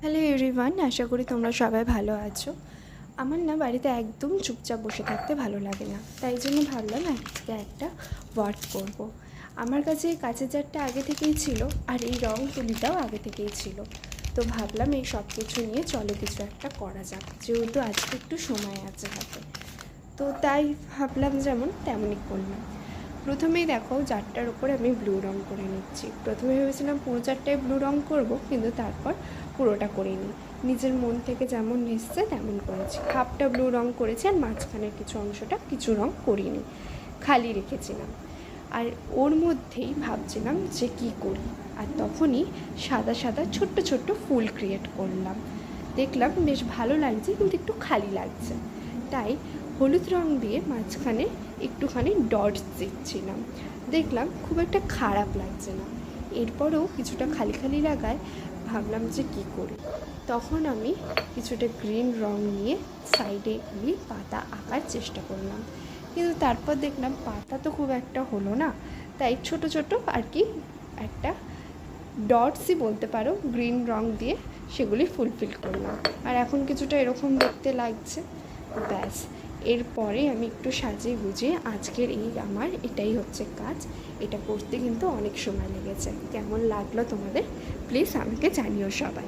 Hello everyone, আশা করি তোমরা সবাই ভালো আছো। আমার না বাড়িতে একদম চুপচাপ বসে থাকতে ভালো লাগে না, তাই জন্য ভাবলাম আজকে একটা ওয়ার্ক করব। আমার কাছে কাঁচের জারটা আগে থেকেই ছিল, আর এই রং তুলিটাও আগে থেকেই ছিল। তো ভাবলাম এই সব কিছু নিয়ে চলো কিছু একটা করা যাক, যেহেতু আজকে একটু সময় আছে হাতে। তো তাই ভাবলাম যেমন তেমনই করলাম। প্রথমেই দেখো জারটার ওপরে আমি ব্লু রং করে নিচ্ছি। প্রথমে ভেবেছিলাম পুরো জারটায় ব্লু রং করব, কিন্তু তারপর পুরোটা করিনি। নিজের মন থেকে যেমন এসছে তেমন করেছি। হাফটা ব্লু রং করেছি, আর মাঝখানের কিছু রং করিনি, খালি রেখেছিলাম। আর ওর মধ্যেই ভাবছিলাম যে কী করি, আর তখনই সাদা সাদা ছোট্ট ছোট্ট ফুল ক্রিয়েট করলাম। দেখলাম বেশ ভালো লাগছে, কিন্তু একটু খালি লাগছে, তাই হলুদ রং দিয়ে মাঝখানে একটুখানি ডটস দিচ্ছিলাম। দেখলাম খুব একটা খারাপ লাগছে না। এরপরেও কিছুটা খালি খালি লাগায় ভাবলাম যে কী করি। তখন আমি কিছুটা গ্রিন রং নিয়ে সাইডে এগুলি পাতা আঁকার চেষ্টা করলাম, কিন্তু তারপর দেখলাম পাতা তো খুব একটা হলো না, তাই ছোট ছোট আর কি একটা ডটসই বলতে পারো গ্রিন রং দিয়ে সেগুলি ফুলফিল করলাম। আর এখন কিছুটা এরকম দেখতে লাগছে। ব্যাস, এরপরে আমি একটু সাজিয়ে গুজিয়ে আজকের আমার এটাই হচ্ছে কাজ। এটা করতে কিন্তু অনেক সময় লেগেছে। কেমন লাগলো তোমাদের প্লিজ আমাকে জানিও সবাই।